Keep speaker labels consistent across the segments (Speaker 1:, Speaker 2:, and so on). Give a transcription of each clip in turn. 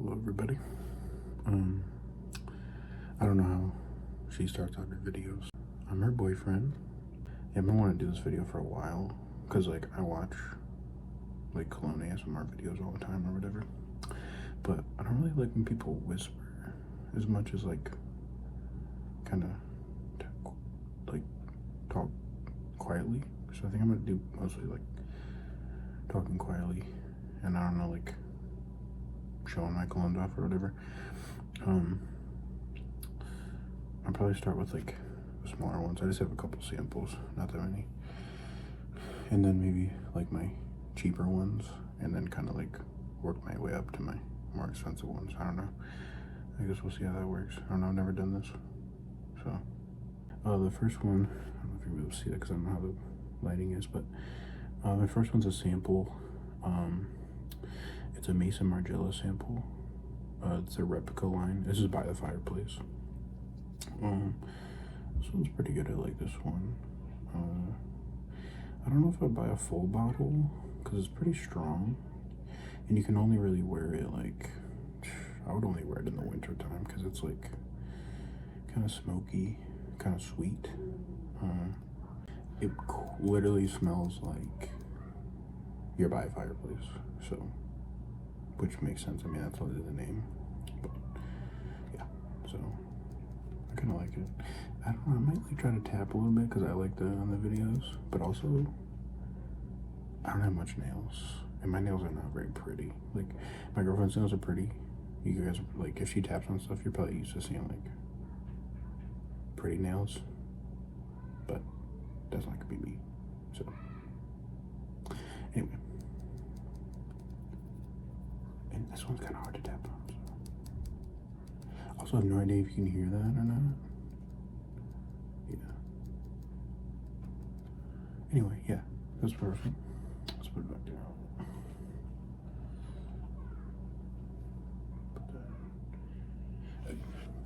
Speaker 1: Hello everybody. I don't know how she starts out her videos. I'm her boyfriend. Yeah, I've been wanting to do this video for a while because like I watch like Cologne ASMR videos all the time or whatever, but I don't really like when people whisper as much as like kind of like talk quietly. So I think I'm gonna do mostly like talking quietly and I don't know, like showing my cologne off or whatever. I'll probably start with like the smaller ones. I just have a couple samples, not that many, and then maybe like my cheaper ones, and then kind of like work my way up to my more expensive ones. I don't know. I guess we'll see how that works. I don't know. I've never done this, so the first one, I don't know if you'll be able to see that because I don't know how the lighting is, but my first one's a sample. It's a Mason Margiela sample. It's a Replica line. This is by the fireplace. This one's pretty good. I like this one. I don't know if I'd buy a full bottle because it's pretty strong, and you can only really wear it like, I would only wear it in the winter time because it's like kind of smoky, kind of sweet. It literally smells like you're by a fireplace, so, which makes sense. I mean, that's literally the name, but yeah, so I kind of like it. I don't know, I might like try to tap a little bit because I like that on the videos, but also I don't have much nails, and my nails are not very pretty. Like, my girlfriend's nails are pretty. You guys are, like, if she taps on stuff, you're probably used to seeing like pretty nails, but that's not gonna be me. So anyway, and this one's kind of hard to tap on, so. Also, I have no idea if you can hear that or not. Yeah. Anyway, yeah, that's perfect. Let's put it back there.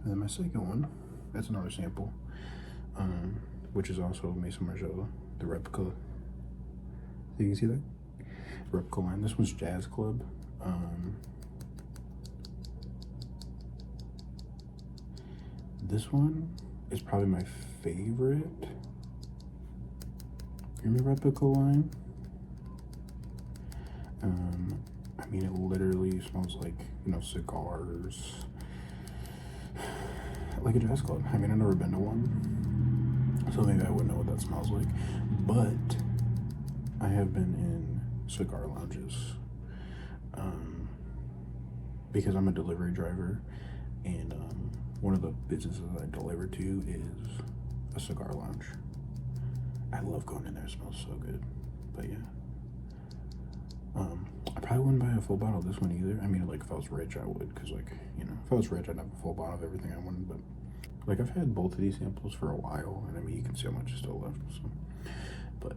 Speaker 1: And then my second one, that's another sample, which is also Mason Margiela, the Replica. So you can see that? Replica line. This one's Jazz Club. This one is probably my favorite in the Replica line. I mean, it literally smells like, you know, cigars, like a jazz club. I mean, I've never been to one, so maybe I wouldn't know what that smells like, but I have been in cigar lounges, because I'm a delivery driver, and one of the businesses I deliver to is a cigar lounge. I love going in there, it smells so good. But yeah, I probably wouldn't buy a full bottle of this one either. I mean, like, if I was rich, I would, because, like, you know, if I was rich, I'd have a full bottle of everything I wanted. But like, I've had both of these samples for a while, and I mean, you can see how much is still left, so. But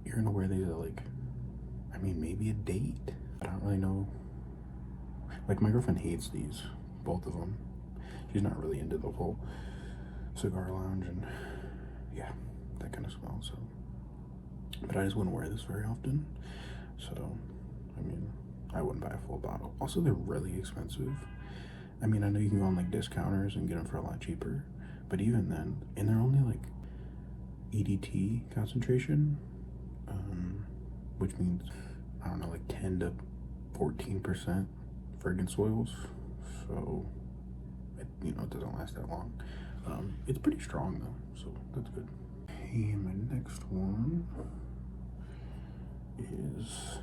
Speaker 1: you're gonna wear these at, like, I mean, maybe a date. I don't really know. Like, my girlfriend hates these, both of them. She's not really into the whole cigar lounge and yeah, that kind of smell, so. But I just wouldn't wear this very often, so I mean, I wouldn't buy a full bottle. Also, they're really expensive. I mean, I know you can go on like discounters and get them for a lot cheaper, but even then, and they're only like EDT concentration, which means, I don't know, like 10 to 14% fragrance oils, so it, you know, it doesn't last that long. It's pretty strong though, so that's good. Hey, my next one is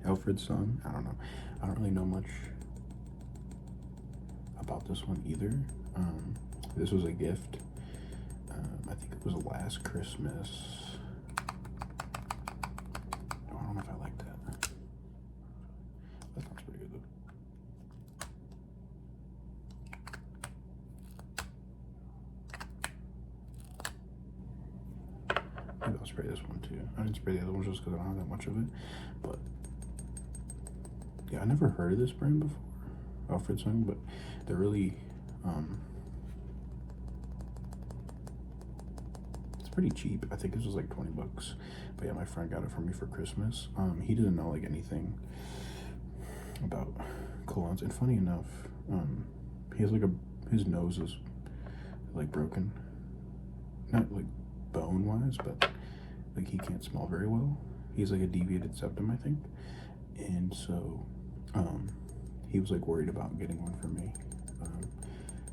Speaker 1: Alfred Sung. I don't know. I don't really know much about this one either. This was a gift. I think it was last Christmas. I don't know if I like that. That sounds pretty good though. Maybe I'll spray this one too. I didn't spray the other ones just because I don't have that much of it. But yeah, I never heard of this brand before, Alfred Sung, but they're really, it's pretty cheap. I think this was like 20 bucks. But yeah, my friend got it for me for Christmas. He didn't know like anything about colognes. And funny enough, he has like his nose is like broken, not like bone wise, but like he can't smell very well. He's like a deviated septum, I think. And so he was like worried about getting one for me,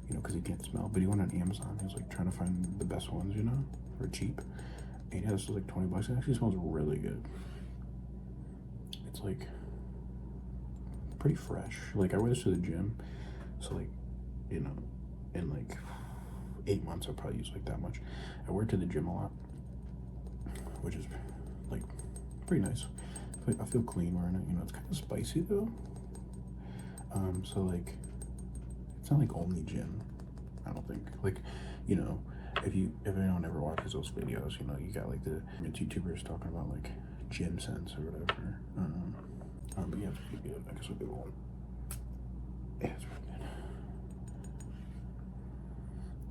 Speaker 1: you know, because he can't smell. But he went on Amazon. He was like trying to find the best ones, you know, for cheap. And he has like 20 bucks. It actually smells really good. It's like pretty fresh. Like I wear this to the gym, so like, you know, in like 8 months I'll probably use like that much. I wear it to the gym a lot, which is like pretty nice. I feel clean wearing it. You know, it's kind of spicy though. So like, it's not like only gym. I don't think. Like, you know, if anyone ever watches those videos, you know, you got like the YouTubers talking about like gym scents or whatever. But yeah, it's pretty good. I guess I'll do one. Yeah, it's pretty good.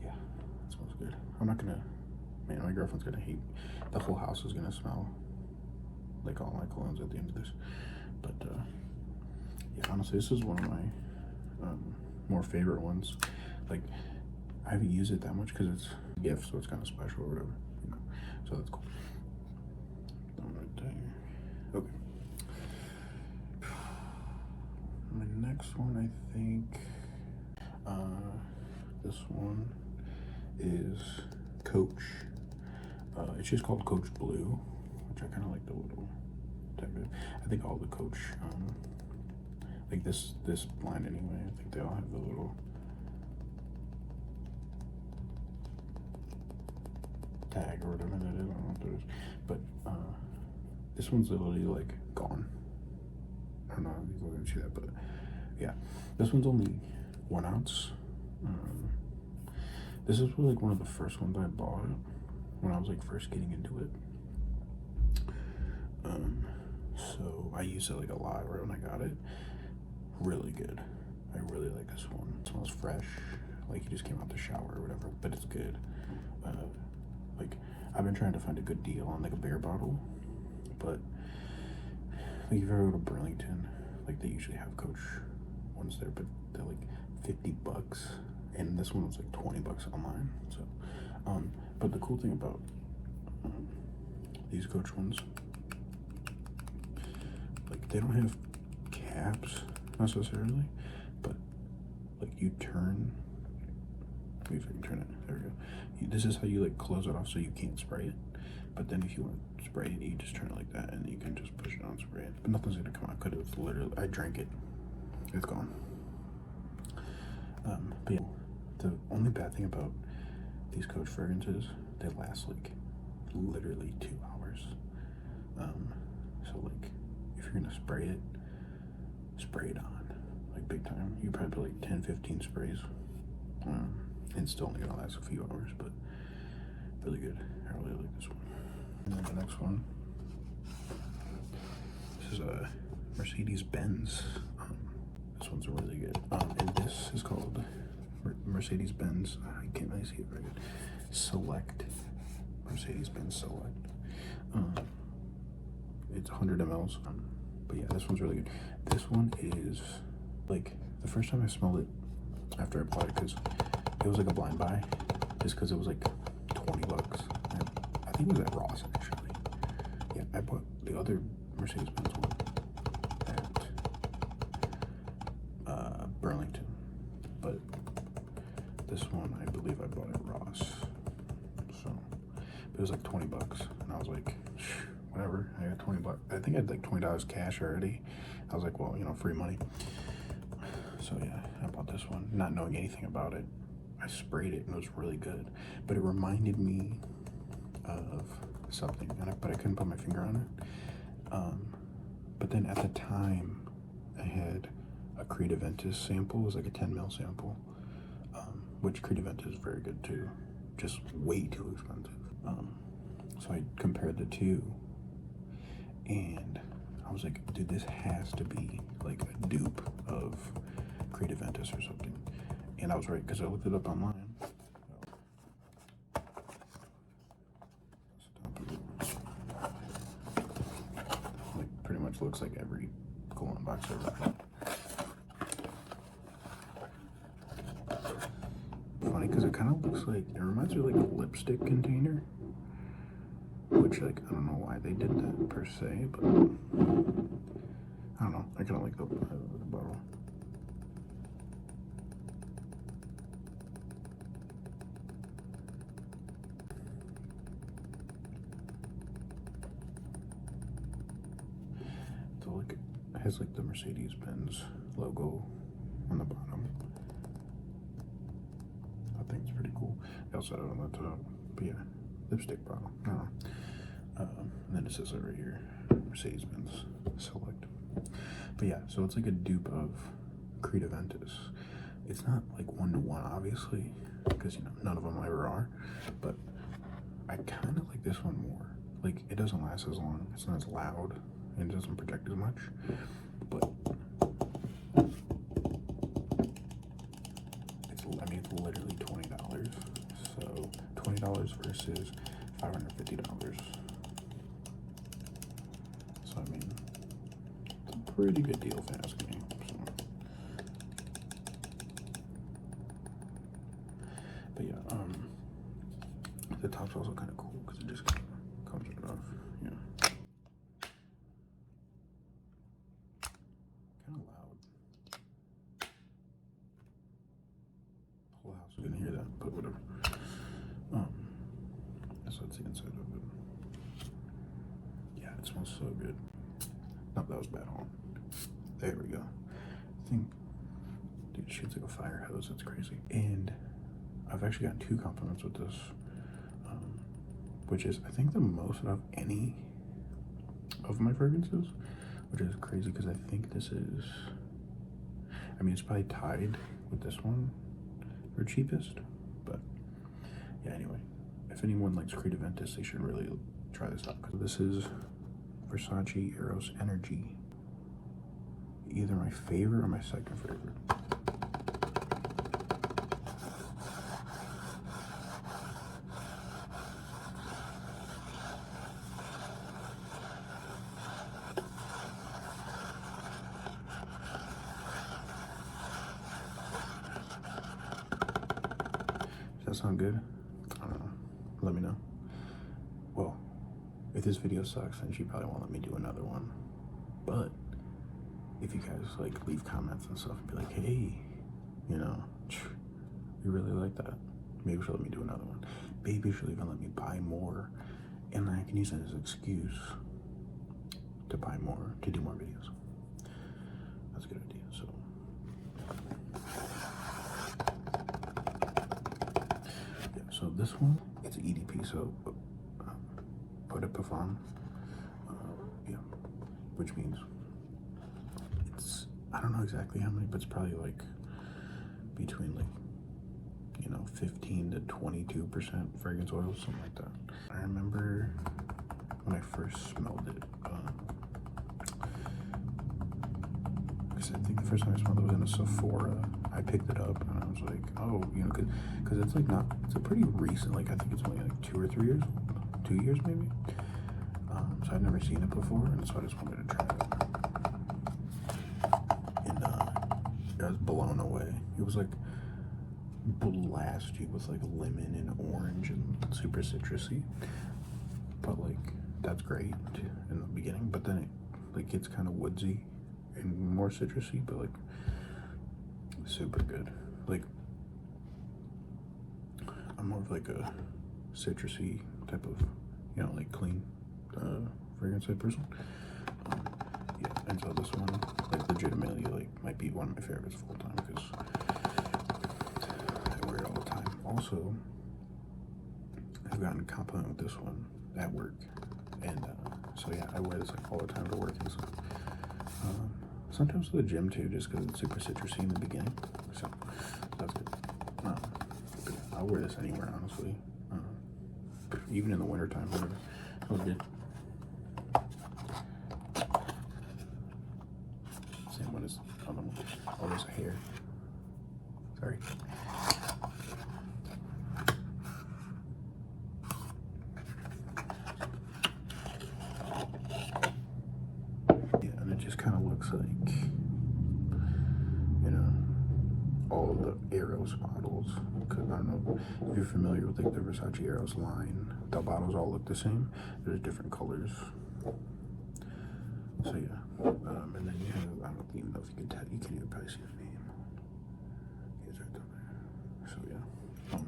Speaker 1: Yeah, it smells good. I'm not gonna. Man, my girlfriend's gonna hate. The whole house is gonna smell like all my colognes at the end of this. But yeah, honestly, this is one of my more favorite ones. Like, I haven't used it that much because it's a gift, so it's kind of special or whatever, you know. So that's cool. Right there. Okay. My next one, I think, this one is Coach. It's just called Coach Blue, which I kind of like the little tag. I think all the Coach, like this line anyway, I think they all have the little tag or whatever that is. I don't know what that is, but this one's literally like gone. I don't know if you can see that, but yeah, this one's only 1 ounce. This is like one of the first ones I bought when I was like first getting into it. So I used it like a lot right when I got it. Really good. I really like this one. It smells fresh, like you just came out the shower or whatever, but it's good. Like I've been trying to find a good deal on like a bear bottle, but like if you ever go to Burlington, like they usually have Coach ones there, but they're like 50 bucks, and this one was like 20 bucks online. So but the cool thing about these Coach ones, like they don't have caps necessarily, but like you turn, maybe if I can turn it, there we go. This is how you like close it off so you can't spray it, but then if you want to spray it, you just turn it like that and you can just push it on, spray it, but nothing's gonna come out. Could have literally, I drank it, it's gone. But yeah, the only bad thing about these Coach fragrances, they last like literally 2 hours. So like if you're gonna spray it on like big time. You probably put like 10-15 sprays, and still only gonna last a few hours, but really good. I really like this one. And then the next one, this is a Mercedes-Benz. This one's really good, and this is called Mercedes-Benz, I can't really see it very good, Select. Mercedes-Benz Select. It's 100 mLs, but yeah, this one's really good. This one is like the first time I smelled it after I bought it, because it was like a blind buy, just because it was like 20 bucks. And I think it was at Ross actually. Yeah, I bought the other Mercedes-Benz one at Burlington, but this one I believe I bought at Ross. So it was like 20 bucks, and I was like, whatever, I got 20 bucks. I think I had like $20 cash already. I was like, well, you know, free money. So yeah, I bought this one, not knowing anything about it. I sprayed it and it was really good, but it reminded me of something, but I couldn't put my finger on it. But then at the time, I had a Creed Aventus sample. It was like a 10 ml sample, which Creed Aventus is very good too, just way too expensive. So I compared the two, and I was like, dude, this has to be like a dupe of Creed Aventus or something. And I was right, because I looked it up online. Like pretty much looks like every cologne box ever. kind of looks like, it reminds me of like a lipstick container, which like, I don't know why they did that per se, but I don't know, I kind of like the bottle. So like, it has like the Mercedes-Benz logo on the bottom. I think it's pretty cool. They also have it on the top, but yeah, lipstick bottle. I don't know. And then it says it right here, Mercedes-Benz Select. But yeah, so it's like a dupe of Creed Aventus. It's not like one-to-one, obviously, because you know none of them ever are. But I kind of like this one more. Like, it doesn't last as long. It's not as loud and it doesn't project as much. But it's literally $20. So $20 versus $550. So I mean, it's a pretty good deal if you ask me. So. But yeah, the top's also kind of cool because it just kind of comes right off. Yeah. Kind of loud. The whole house didn't hear that, but whatever. So that's the inside of it. Yeah, it smells so good. No, that was bad on. There we go. I think, dude, it shoots like a fire hose. That's crazy. And I've actually gotten 2 compliments with this, which is, I think, the most out of any of my fragrances, which is crazy because I think this is, I mean, it's probably tied with this one for cheapest, but yeah, anyway, if anyone likes Creed Aventus, they should really try this out because this is Versace Eros Energy. Either my favorite or my second favorite. Does that sound good? I don't know. Let me know. Well, if this video sucks, then she probably won't let me do another one. But if you guys like leave comments and stuff and be like, hey, you know, we really like that, maybe she'll let me do another one. Maybe she'll even let me buy more, and I can use it as an excuse to buy more, to do more videos. That's a good idea. So yeah, so this one, it's an EDP, so eau de parfum, yeah, which means it's, I don't know exactly how many, but it's probably like between like, you know, 15 to 22% fragrance oil, something like that. I remember when I first smelled it, because I think the first time I smelled it was in a Sephora. I picked it up and I was like, oh, you know, because it's like not, it's a pretty recent, like I think it's only like 2 or 3 years old, 2 years maybe. So I'd never seen it before, and so I just wanted to try it. And I was blown away. It was like blast you with like lemon and orange and super citrusy, but like that's great in the beginning, but then it like gets kind of woodsy and more citrusy, but like super good. Like I'm more of like a citrusy type of, you know, like clean fragrance type person. Yeah, and so this one, like legitimately, like might be one of my favorites of all time because I wear it all the time. Also, I've gotten a compliment with this one at work, and so yeah, I wear this like all the time to work and stuff. Sometimes to the gym too, just because it's super citrusy in the beginning. So that's good. But yeah, I'll wear this anywhere, honestly. Even in the wintertime, whatever. That was good. Same one as the other one. Oh, there's a hair. Sorry. Yeah, and it just kind of looks like, you know, all of the Eros bottles, because I don't know if you're familiar with like the Versace Eros line. The bottles all look the same. There's different colors. So yeah, and then you have, I don't even know if you can tell, you can't even probably see the name. It's right down there. So yeah.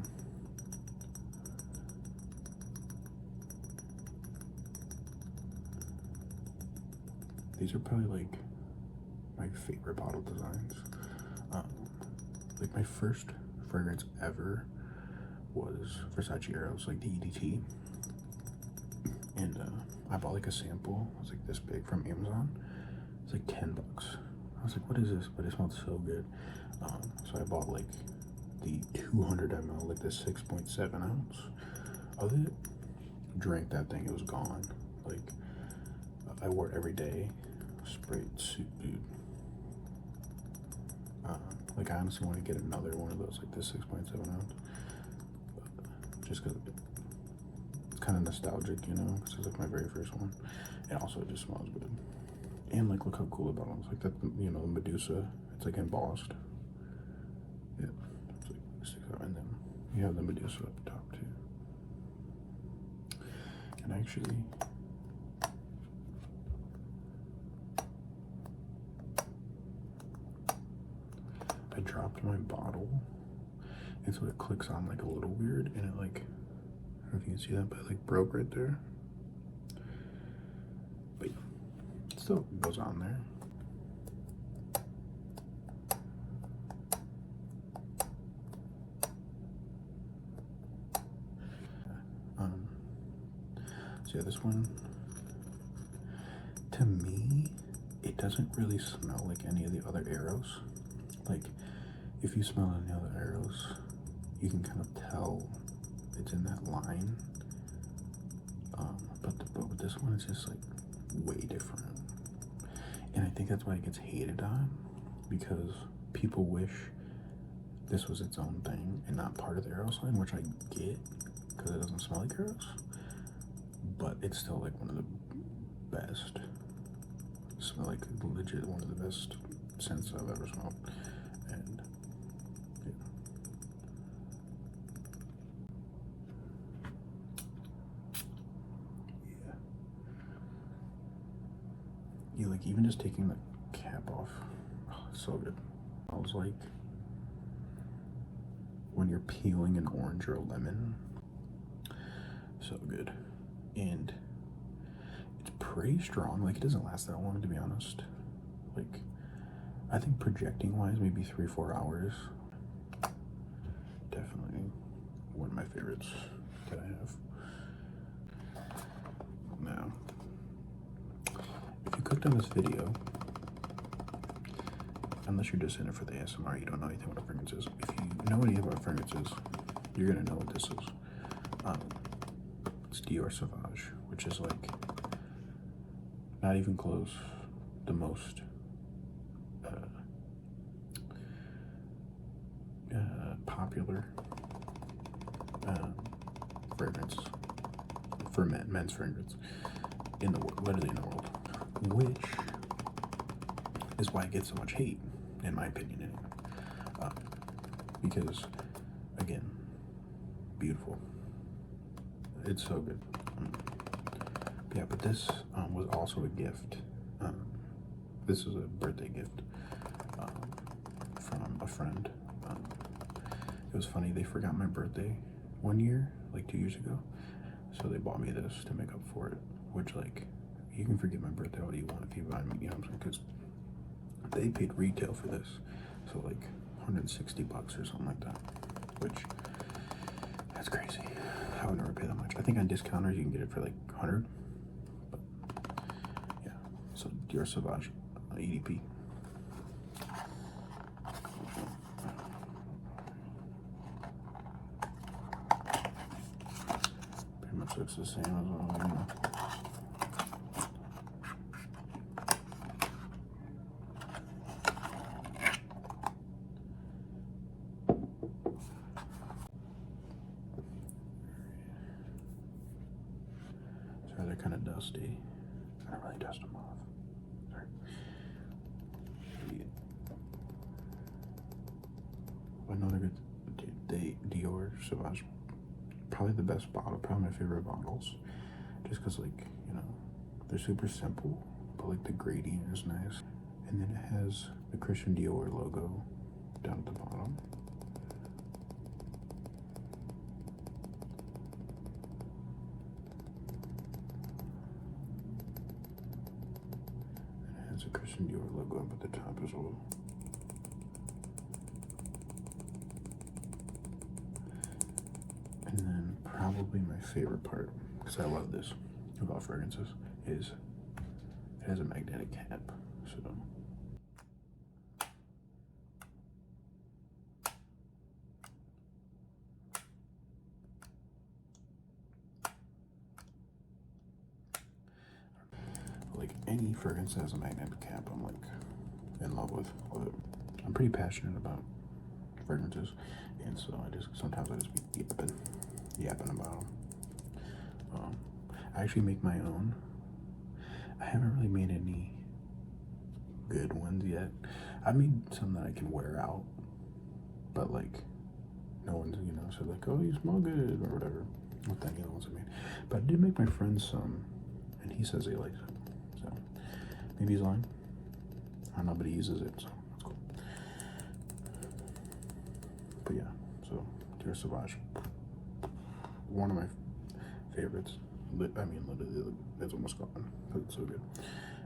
Speaker 1: These are probably like my favorite bottle designs. Like my first fragrance ever was Versace Eros, like the EDT. And I bought like a sample. It was like this big from Amazon. It's like $10. I was like, what is this? But it smelled so good. So I bought like the 200 ml, like the 6.7 ounce of it. Drank that thing, it was gone. Like I wore it every day. Sprayed suit, dude. Like I honestly want to get another one of those, like this 6.7 ounce. Just because it's kind of nostalgic, you know, because it's like my very first one. And also it just smells good. And like, look how cool the bottle is. Like that, you know, the Medusa, it's like embossed. Yeah, it's like, it sticks out. And then you have the Medusa up top too. And actually, I dropped my bottle, and so it clicks on like a little weird, and it like, I don't know if you can see that, but it like broke right there. But it still goes on there. So yeah, this one, to me, it doesn't really smell like any of the other Eros. Like, if you smell any other Eros, you can kind of tell it's in that line. But with this one, it's just like way different. And I think that's why it gets hated on, because people wish this was its own thing and not part of the Eros line, which I get, because it doesn't smell like Eros. But it's still like one of the best, smell like legit one of the best scents I've ever smelled. And yeah. Yeah. You like even just taking the cap off, oh, it's so good. I was like when you're peeling an orange or a lemon. So good. And it's pretty strong. Like, it doesn't last that long, to be honest. Like, I think projecting wise, maybe 3-4 hours. Definitely one of my favorites that I have. Now, if you clicked on this video, unless you're just in it for the ASMR, you don't know anything about fragrances. If you know anything about fragrances, you're gonna know what this is. It's Dior Sauvage, which is like not even close the most popular fragrance for men's fragrance in the world, literally in the world, which is why it gets so much hate, in my opinion, anyway. Because again, beautiful. It's so good. Yeah, but this was also a gift. This was a birthday gift from a friend. It was funny, they forgot my birthday one year, like 2 years ago. So they bought me this to make up for it, which, like, you can forget my birthday all you want if you buy me, you know what I'm saying? Because they paid retail for this. So like $160 or something like that, which, that's crazy. I would never pay that much. I think on discounters you can get it for like 100. But yeah, so Dior Sauvage EDP. Pretty much looks the same as all, you know. They're kind of dusty. I don't really dust them off. Sorry. another good Dior Sauvage. Probably the best bottle, probably my favorite bottles. Just because, like, you know, they're super simple, but like the gradient is nice. And then it has the Christian Dior logo down at the bottom. And it has a Christian Dior logo up at the top as well. And then probably my favorite part, because I love this about fragrances, is it has a magnetic cap. So like any fragrance that has a magnetic cap, I'm like in love with. Love it. I'm pretty passionate about fragrances, and so sometimes I just be yapping about them. I actually make my own. I haven't really made any good ones yet. I made some that I can wear out, but like no one's, you know, said like, oh, you smell good or whatever. Not that the ones I made, but I did make my friend some, and he says he likes it. So maybe he's lying. I don't know, but he uses it, so that's cool. But yeah, so Dior Sauvage, one of my favorites. I mean, literally, it's almost gone, but it's so good.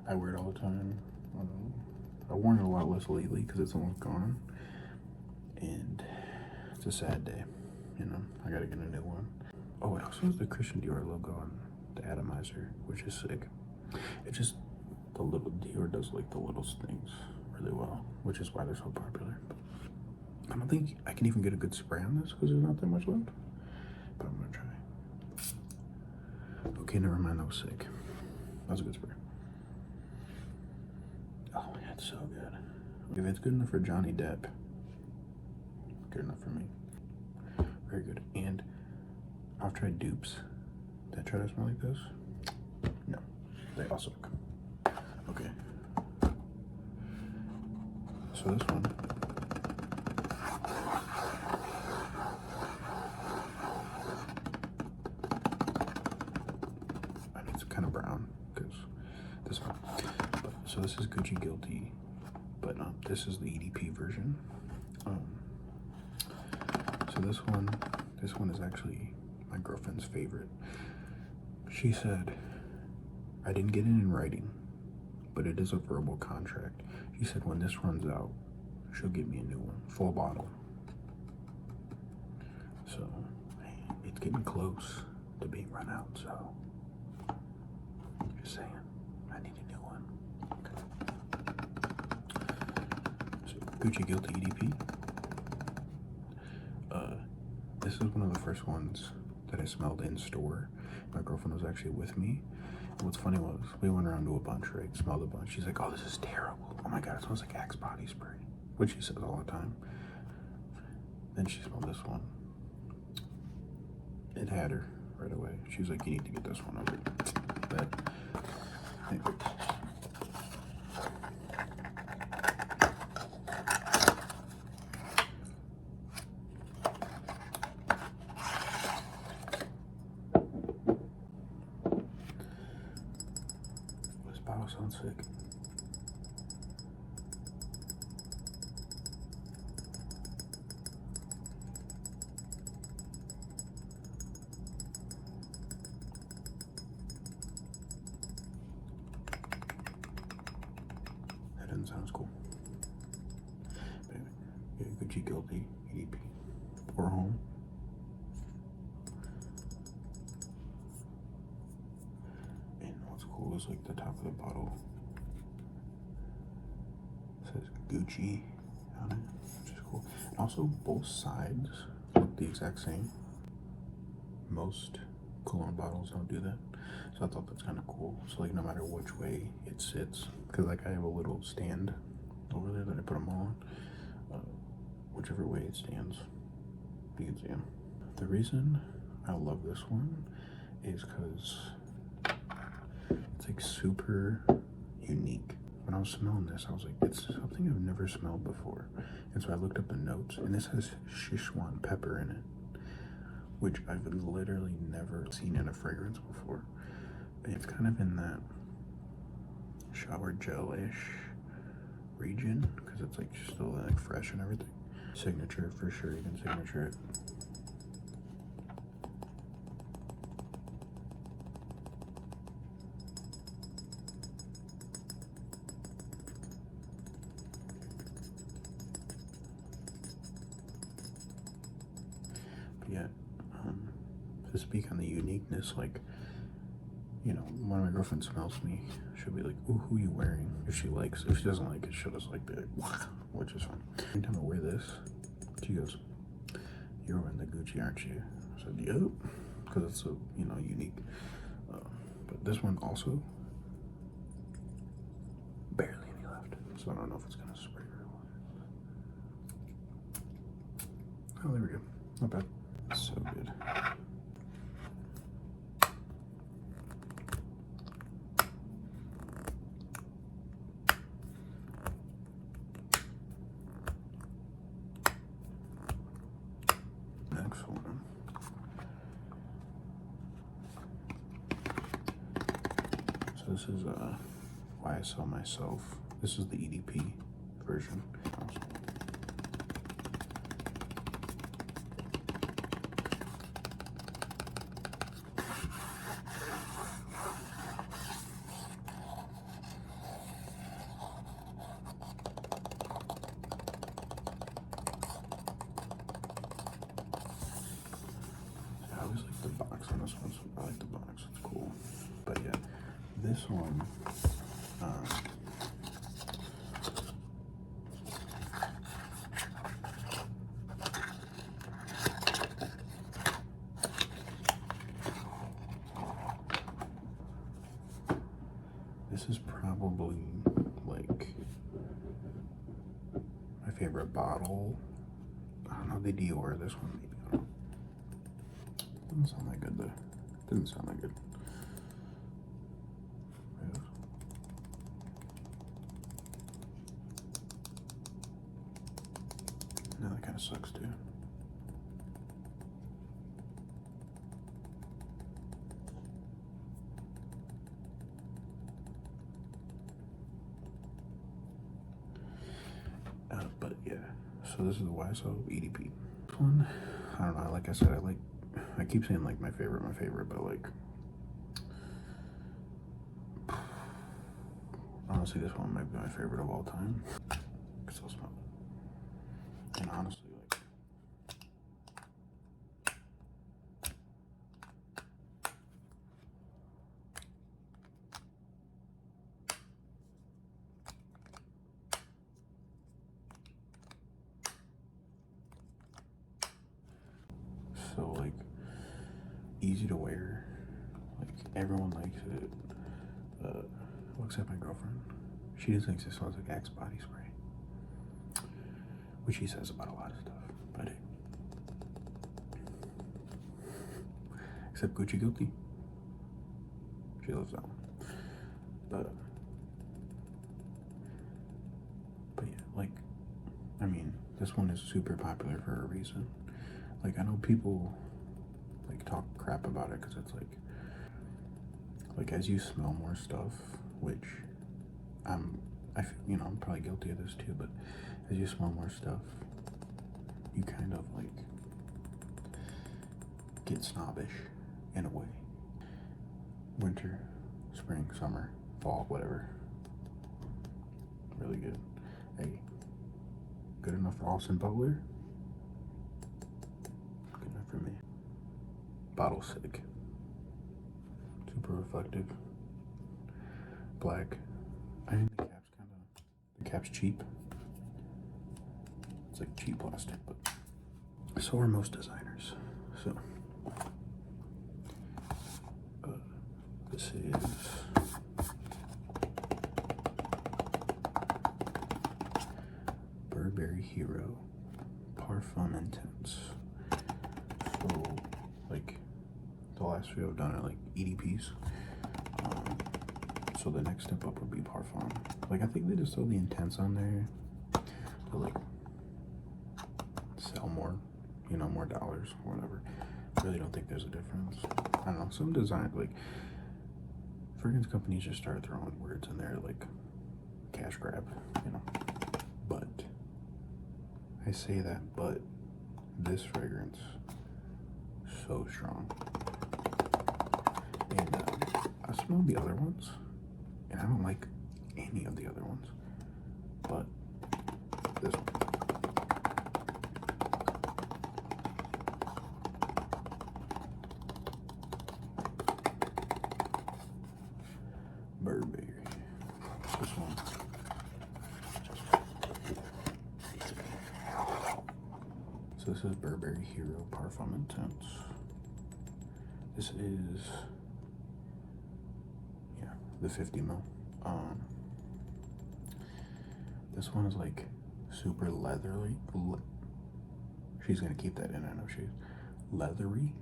Speaker 1: I wear it all the time. I've worn it a lot less lately because it's almost gone, and it's a sad day. You know, I gotta get a new one. Oh, it also has the Christian Dior logo on the atomizer, which is sick. It just, the little Dior does like the little things really well, which is why they're so popular. I don't think I can even get a good spray on this because there's not that much left, but I'm gonna try. Okay, never mind, that was sick. That was a good spray. Oh my god, so good. If it's good enough for Johnny Depp, good enough for me. Very good. And I've tried dupes that try to smell like this. No, they all suck. Okay. So this one. It's kind of brown because this one. So this is Gucci Guilty, but this is the EDP version. So this one is actually my girlfriend's favorite. She said, I didn't get it in writing, but it is a verbal contract. She said when this runs out, she'll get me a new one, full bottle. So it's getting close to being run out, so just saying, I need a new one. Okay. So Gucci Guilty EDP. This is one of the first ones that I smelled in store. My girlfriend was actually with me. And what's funny was we went around to a bunch, right? Smelled a bunch. She's like, oh, this is terrible. Oh my god, it smells like Axe body spray, which she says all the time. Then she smelled this one. It had her right away. She was like, you need to get this one. I was like, that. Anyway. This bottle sounds sick. Sounds cool. But anyway, Gucci Guilty EDP or Homme. And what's cool is like the top of the bottle says Gucci on it, which is cool. And also both sides look the exact same. Most cologne bottles don't do that. So I thought that's kind of cool. So like no matter which way it sits, because like I have a little stand over there that I put them all on, whichever way it stands, you can see them. The reason I love this one is because it's like super unique. when I was smelling this, I was like, it's something I've never smelled before. And so I looked up the notes, and this has Szechuan pepper in it, which I've literally never seen in a fragrance before. And it's kind of in that shower gel-ish region, because it's like still like fresh and everything. Signature, for sure, you can signature it. Yeah, to speak on the uniqueness, like, you know, when my girlfriend smells me, she'll be like, ooh, who are you wearing? If she likes, if she doesn't like it, she'll just like be like, wow, which is fine. Every time I wear this, she goes, you're wearing the Gucci, aren't you? I said, yep, because it's so, you know, unique. But this one also, barely any left, so I don't know if it's gonna spray very well. Oh, there we go, not bad. So good. Next one. So this is Why I Sell Myself. This is the EDP version. I always like the box on this one, so I like the box, it's cool. But yeah, this one, this is probably like my favorite bottle. I don't know, the Dior, this one maybe. I don't know. Doesn't sound that good though. Didn't sound that good. No, that kind of sucks too. But yeah, so this is the YSL EDP. This one, I don't know, like I said, I keep saying like my favorite, but like, honestly, this one might be my favorite of all time. I can still smell it. And honestly, like, so like easy to wear, like everyone likes it. Except my girlfriend, she just thinks it smells like Axe body spray, which she says about a lot of stuff, but hey. Except Gucci Guilty, she loves that one. But yeah, like, I mean, this one is super popular for a reason. Like, I know people like talk crap about it because it's like as you smell more stuff, which you know, I'm probably guilty of this too, but as you smell more stuff, you kind of like get snobbish in a way. Winter, spring, summer, fall, whatever. Really good. Hey, good enough for Austin Butler? Good enough for me. Bottle sick. Super reflective. Black. I think the cap's cheap. It's like cheap plastic, but so are most designers. So this is Burberry Hero Parfom Intense. So like the last few I've done are like EDPs. So the next step up would be Parfom. Like, I think they just throw the Intense on there to, like, sell more, you know, more dollars or whatever. I really don't think there's a difference. I don't know, some design, like, fragrance companies just start throwing words in there, like, cash grab, you know. But, I say that, but this fragrance, so strong. And I smell the other ones, and I don't like any of the other ones, but this one. Burberry. This one. So this is Burberry Hero Parfum Intense. This is, yeah, the 50 ml. This one is like super leathery. She's gonna keep that in, I know she's leathery.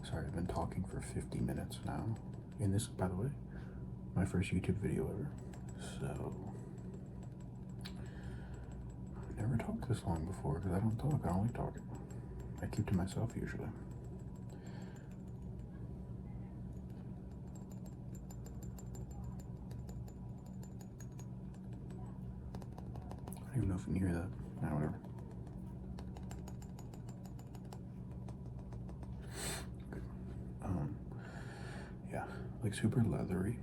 Speaker 1: Sorry, I've been talking for 50 minutes now. And this is, by the way, my first YouTube video ever. So, I've never talked this long before because I don't talk, I don't like talking. I keep to myself usually. I don't even know if you can hear that. Nah, whatever. Yeah, like super leathery.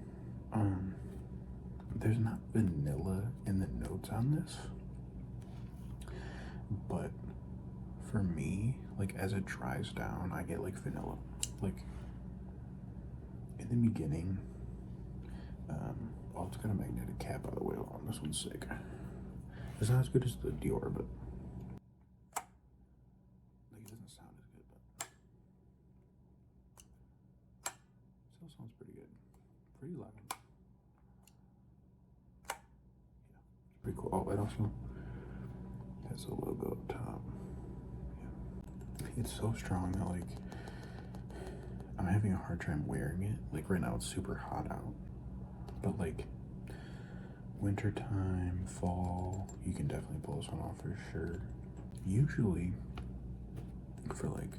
Speaker 1: There's not vanilla in the notes on this, but for me, like as it dries down, I get like vanilla. Like in the beginning, oh, it's got a magnetic cap, by the way. Hold on, this one's sick. It's not as good as the Dior, but like it doesn't sound as good, but still sounds pretty good. Pretty loud. Yeah, it's pretty cool. Oh, it also has a logo up top. Yeah. It's so strong that like I'm having a hard time wearing it. Like right now it's super hot out, but like wintertime, fall, you can definitely pull this one off for sure. Usually for like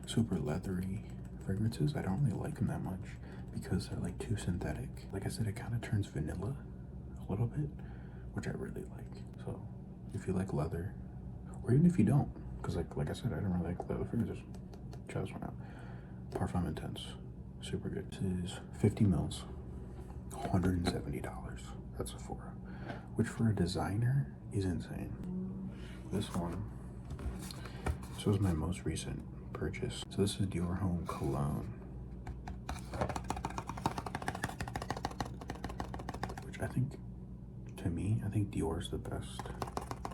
Speaker 1: super leathery fragrances, I don't really like them that much because they're like too synthetic. Like I said, it kind of turns vanilla a little bit, which I really like. So if you like leather, or even if you don't, because like I said, I don't really like leather fragrances, try this one out. Parfum Intense, super good. This is 50 mils, $170. That's Sephora, which for a designer is insane. This one, this was my most recent purchase. So this is Dior Homme Cologne, which I think, to me, I think Dior's the best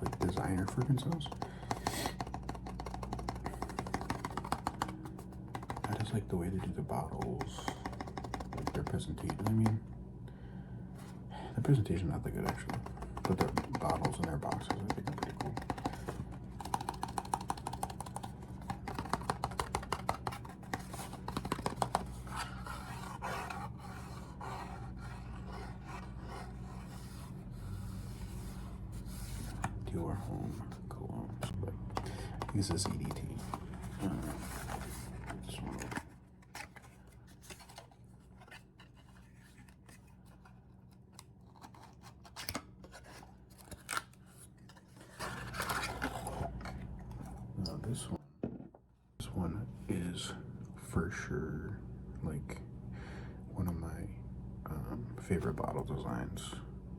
Speaker 1: like designer fragrances. I just like the way they do the bottles, like their presentation. I mean, the presentation not that good actually, but their bottles and their boxes I think are pretty cool. Dior Homme Cologne, but I think this is EDT. This one. Now this one is for sure like one of my favorite bottle designs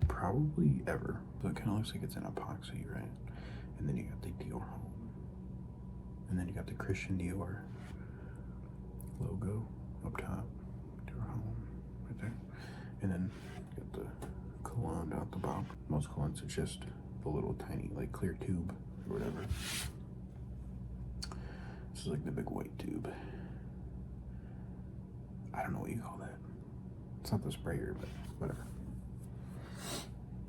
Speaker 1: probably ever. So it kind of looks like it's an epoxy, right? And then you got the Dior Homme, and then you got the Christian Dior logo up top, Dior Homme right there, and then you got the cologne down at the bottom. Most colognes are just the little tiny like clear tube or whatever. This is like the big white tube. I don't know what you call that. It's not the sprayer, but whatever.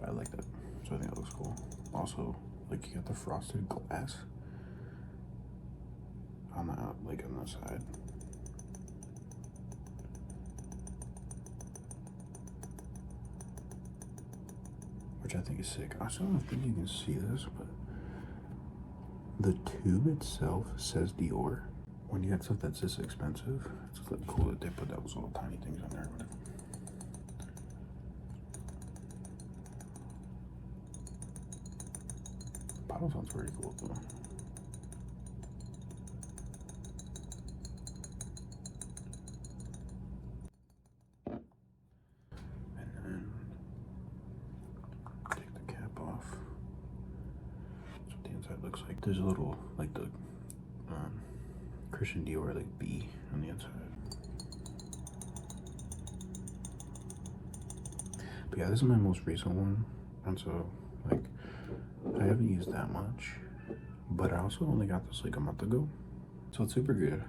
Speaker 1: But I like that, so I think that looks cool. Also, like you got the frosted glass on the side. which I think is sick. I still don't think you can see this, but the tube itself says Dior. When you get stuff that's this expensive, it's like cool that they put those little tiny things on there or whatever. Bottle sounds pretty cool though. And then take the cap off. That's what the inside looks like. There's a little, like the Christian Dior like B on the inside. But yeah, this is my most recent one, and so like I haven't used that much, but I also only got this like a month ago, so it's super good.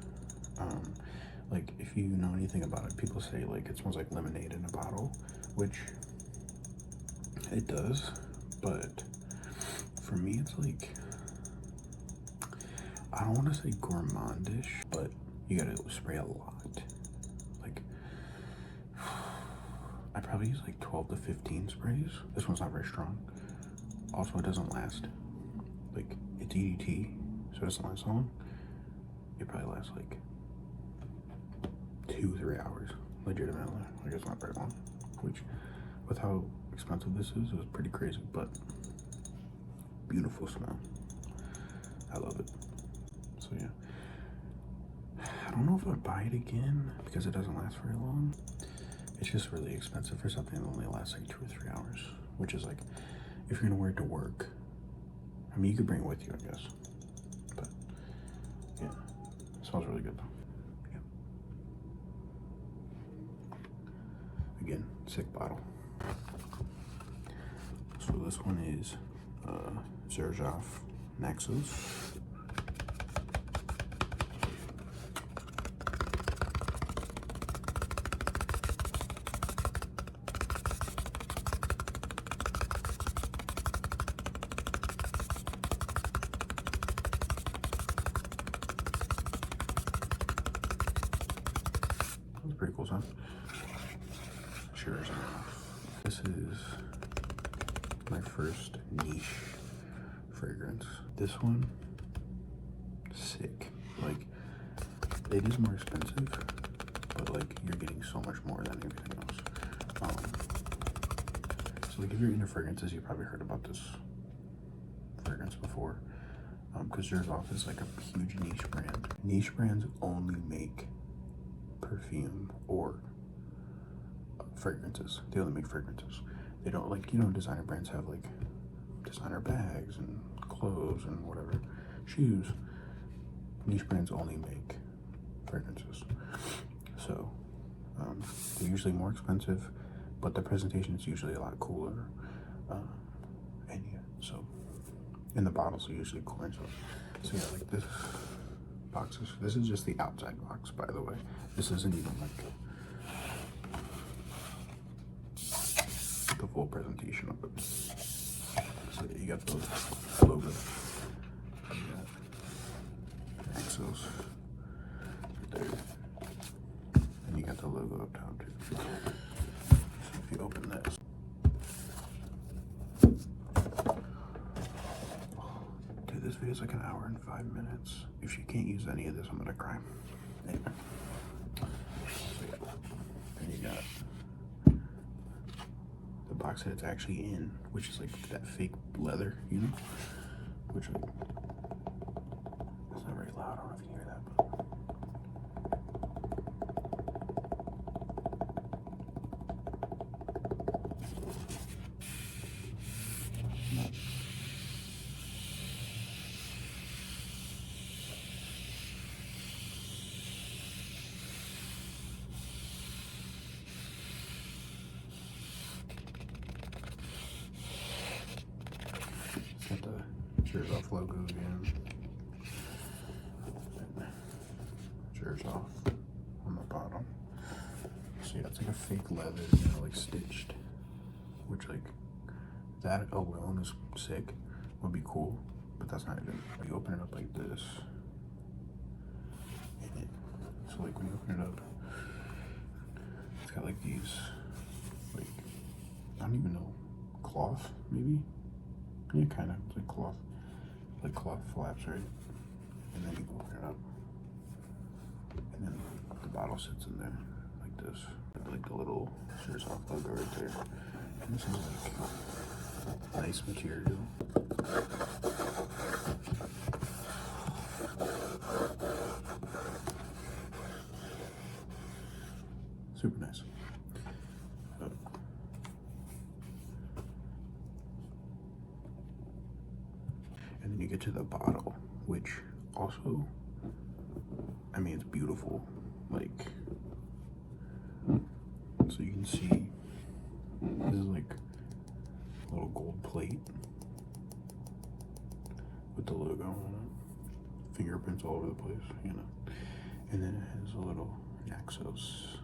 Speaker 1: Like if you know anything about it, people say like it smells like lemonade in a bottle, which it does, but for me it's like, I don't want to say gourmandish, but you gotta spray a lot. Like I probably use like 12 to 15 sprays. This one's not very strong. Also, it doesn't last. Like, it's EDT, so it doesn't last long. It probably lasts like 2-3 hours, legitimately. Like, it's not very long. Which, with how expensive this is, it was pretty crazy, but beautiful smell. I love it. So yeah. I don't know if I'd buy it again because it doesn't last very long. It's just really expensive for something that only lasts like 2 or 3 hours, which is like, if you're gonna wear it to work, I mean, you could bring it with you, I guess. But yeah, it smells really good though. Yeah. Again, sick bottle. So this one is Xerjoff Naxos. Pretty cool sound. Sure. This is my first niche fragrance. This one, sick. Like, it is more expensive, but like you're getting so much more than everything else. So like if you're into fragrances, you've probably heard about this fragrance before. Because Xerjoff is like a huge niche brand. Niche brands only make perfume or fragrances. They only make fragrances. They don't, like, you know, designer brands have like designer bags and clothes and whatever, shoes. Niche brands only make fragrances. So they're usually more expensive, but the presentation is usually a lot cooler. And yeah, so, and the bottles are usually cooler. So yeah, like this boxes. This is just the outside box, by the way. This isn't even like the full presentation of it. So you got the logo. You got Naxos right there. And you got the logo up top too. So if you open this, dude, this video is like 1 hour and 5 minutes. If you can't use any of this, I'm gonna cry. Anyway. And you got the box that it's actually in, which is like that fake leather, you know? Which, like, it's not very loud. I don't know if you hear that, but got the Xerjoff logo again. Xerjoff on the bottom. So yeah, it's like a fake leather, you know, like stitched. Which, like, that alone is sick. Would be cool, but that's not even. You open it up like this. So like when you open it up, it's got like these, like, I don't even know cloth, maybe? Yeah, kind of. It's like cloth flaps, right? And then you open it up. And then the bottle sits in there like this. Like the little Xerjoff logo right there. And this is like nice material. Super nice. And then you get to the bottle, which also, I mean, it's beautiful. Like, so you can see, this is like a little gold plate with the logo on it. Fingerprints all over the place, you know. And then it has a little Naxos.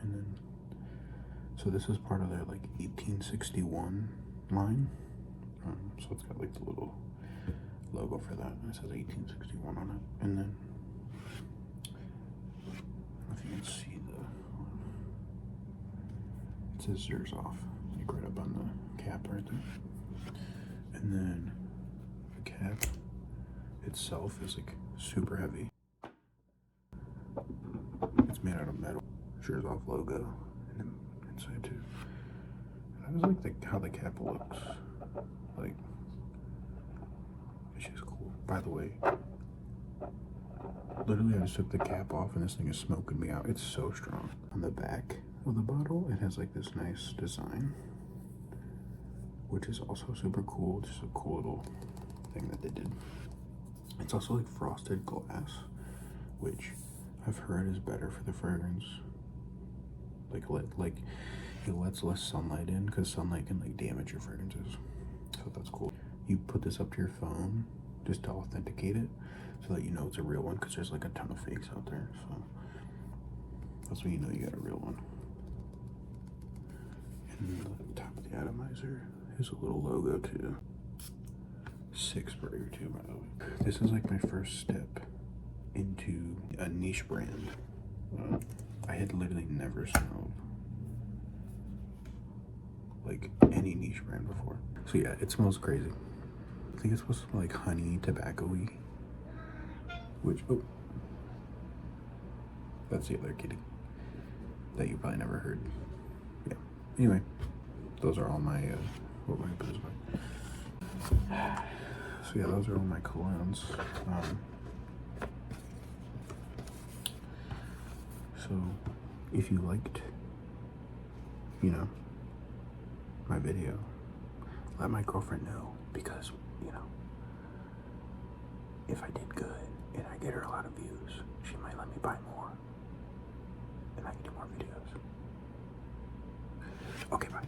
Speaker 1: And then, so this is part of their like 1861 line. So it's got like the little logo for that. And it says 1861 on it. And then, I don't know if you can see it says Xerjoff, like right up on the cap right there. And then the cap itself is like super heavy. It's made out of metal. Xerjoff logo and then inside too. And I just like how the cap looks. Like, it's just cool. By the way, literally I just took the cap off and this thing is smoking me out. It's so strong. On the back of the bottle, it has like this nice design, which is also super cool. Just a cool little thing that they did. It's also like frosted glass, which I've heard is better for the fragrance. Like it lets less sunlight in because sunlight can like damage your fragrances. So that's cool. You put this up to your phone just to authenticate it so that you know it's a real one, because there's like a ton of fakes out there. So that's when you know you got a real one. And the top of the atomizer is a little logo too. 6 burger too, by the way. This is like my first step into a niche brand. I had literally never smelled like any niche brand before. So yeah, it smells crazy. I think it's supposed to smell like honey, tobacco-y. Which, oh, that's the other kitty that you probably never heard. Yeah. Anyway, those are all my, what am I put this way? So yeah, those are all my colognes. So if you liked, you know, my video, let my girlfriend know, because, you know, if I did good and I get her a lot of views, she might let me buy more and I can do more videos. Okay, bye.